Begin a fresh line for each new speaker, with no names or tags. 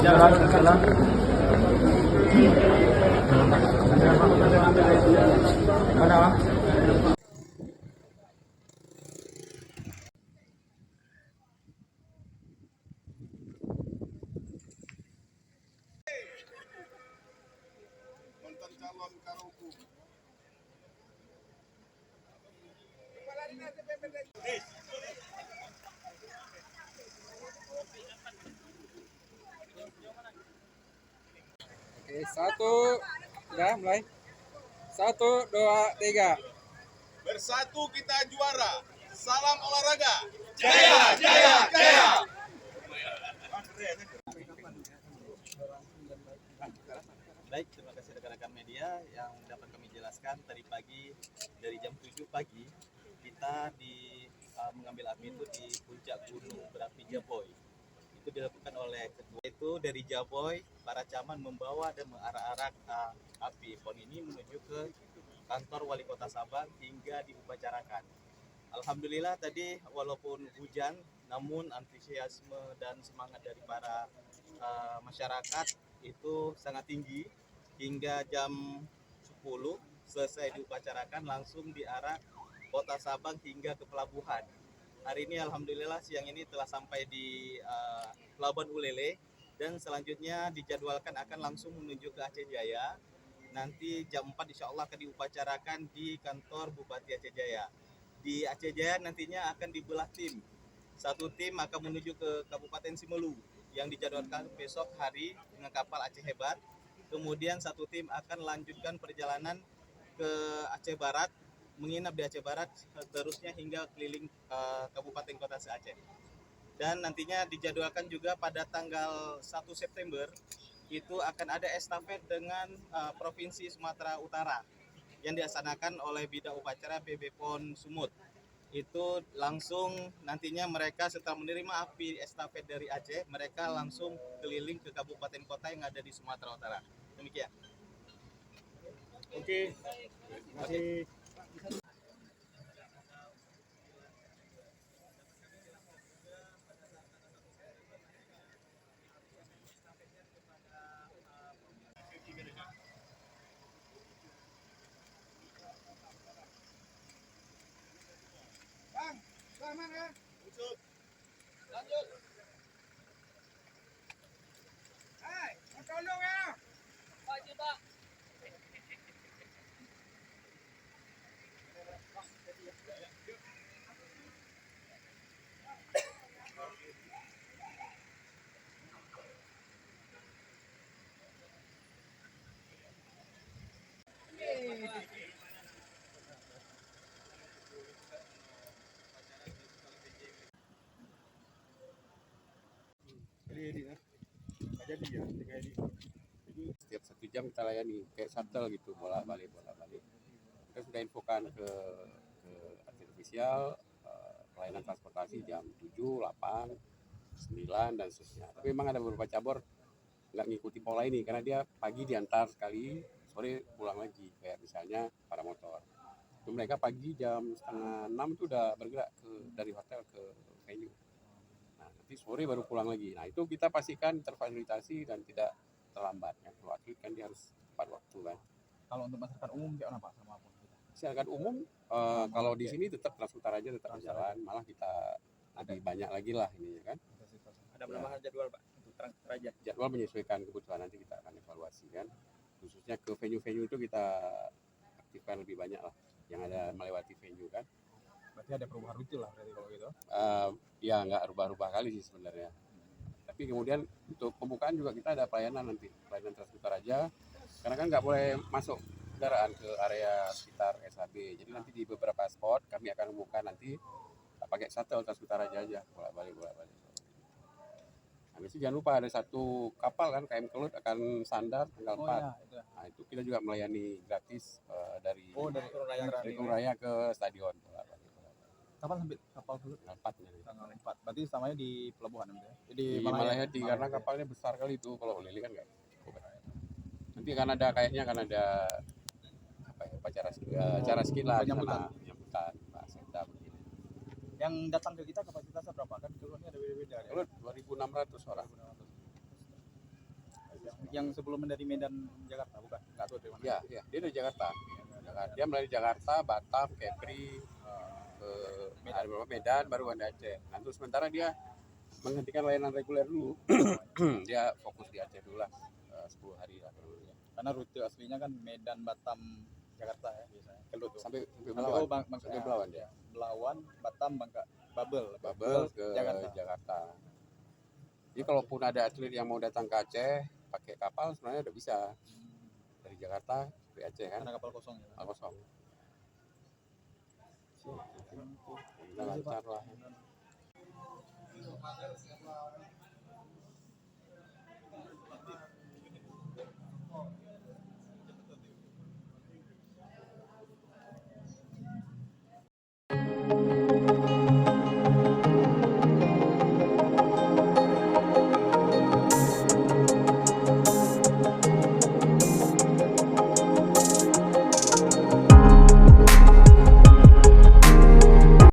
Jalan. Mana?
Mantan calon Karoku.
Oke, satu, udah mulai. 1, 2, 3.
Bersatu kita juara. Salam olahraga.
Jaya, jaya, jaya.
Baik, terima kasih rekan-rekan media yang dapat kami jelaskan tadi pagi dari jam 7 pagi kita mengambil api itu di puncak gunung berapi Jaboy. Itu dilakukan oleh ketua itu dari Jaboy, para camat membawa dan mengarak-arak api pon ini menuju ke kantor wali kota Sabang hingga diupacarakan. Alhamdulillah tadi walaupun hujan, namun antusiasme dan semangat dari para masyarakat itu sangat tinggi. Hingga jam 10 selesai diupacarakan, langsung diarak kota Sabang hingga ke pelabuhan. Hari ini alhamdulillah siang ini telah sampai di Pelabuhan Ulele, dan selanjutnya dijadwalkan akan langsung menuju ke Aceh Jaya. Nanti jam 4 insya Allah akan diupacarakan di kantor Bupati Aceh Jaya. Di Aceh Jaya nantinya akan dibelah tim. Satu tim akan menuju ke Kabupaten Simelu yang dijadwalkan besok hari dengan kapal Aceh Hebat. Kemudian satu tim akan lanjutkan perjalanan ke Aceh Barat, menginap di Aceh Barat terusnya hingga keliling Kabupaten Kota se-Aceh. Dan nantinya dijadwalkan juga pada tanggal 1 September itu akan ada estafet dengan Provinsi Sumatera Utara yang dilaksanakan oleh Bidang Upacara PB PON Sumut. Itu langsung nantinya mereka setelah menerima api estafet dari Aceh, mereka langsung keliling ke kabupaten kota yang ada di Sumatera Utara. Demikian.
Oke. Masih.
Bang, mana?
Lanjut.
Hai, mau tolong ya?
Maju, Pak.
Setiap 1 jam kita layani kayak shuttle gitu, bolak-balik. Kita sudah infokan ke artifisial pelayanan transportasi jam 7, 8, 9 dan seterusnya. Tapi memang ada beberapa cabur nggak ngikuti pola ini karena dia pagi diantar sekali, sore pulang lagi. Kayak misalnya para motor. Itu mereka pagi jam 5:30 itu udah bergerak dari hotel ke venue. Nah, nanti sore baru pulang lagi. Nah, itu kita pastikan terfasilitasi dan tidak terlambat. Kan kalau atlet kan dia harus tepat waktu kan.
Kalau untuk masyarakat umum kayak apa sama apa?
Masyarakat umum kalau di sini tetap Transputar aja tetap jalan, malah kita lebih banyak lagi lah ini ya kan.
Ada penambahan jadwal, Pak, untuk Transraja.
Jadwal menyesuaikan kebutuhan, nanti kita akan evaluasi kan. Khususnya ke venue-venue itu kita aktifkan lebih banyak lah yang ada melewati venue kan.
Berarti ada perubahan rute lah berarti kalau gitu.
Ya nggak rubah-rubah kali sih sebenarnya. Tapi kemudian untuk pembukaan juga kita ada pelayanan nanti, pelayanan Transputar aja. Karena kan nggak boleh masuk kendaraan ke area sekitar SHB. Jadi nanti di beberapa spot kami akan umumkan nanti pakai shuttle Transputar aja bolak-balik. Nah, itu jangan lupa ada satu kapal kan KM Kelut akan sandar tanggal 4.
Ya, itu.
Nah, itu kita juga melayani gratis dari
Turun
Raya ke stadion.
Kapan sampai kapal dulu?
Tanggal 4.
4. Berarti samanya di pelabuhan ya?
Di Malayadi karena kapalnya besar kali itu, kalau Lili kan enggak. Nanti akan ada kayaknya akan ada upacara acara ski lah di sana,
Penyambutan.
penyambutan Pak Sekda begini.
Yang datang ke kita kapasitasnya berapa? Kan turunnya ada beda-beda ya.
Lalu 2.600 orang.
Yang sebelum dari Medan Jakarta bukan? Enggak tahu dari mana.
Ya, ya, dia dari Jakarta. Dia melalui Jakarta, Batam, Kepri, ke ada beberapa Medan, baru ada Aceh. Nah, untuk sementara dia menghentikan layanan reguler dulu. Dia fokus di Aceh dulu lah, 10 hari lah.
Karena rute aslinya kan Medan, Batam, Jakarta ya biasanya. Kelut tuh.
Sampai
Oh,
Belawan. Sampai Belawan dia.
Belawan, Batam, Bangka, Babel
ke
Jakarta.
Jakarta. Jadi kalaupun ada atlet yang mau datang ke Aceh pakai kapal sebenarnya udah bisa dari Jakarta ke Aceh kan,
Karena kapal kosong ya.
kapal kosong. Lancar lah.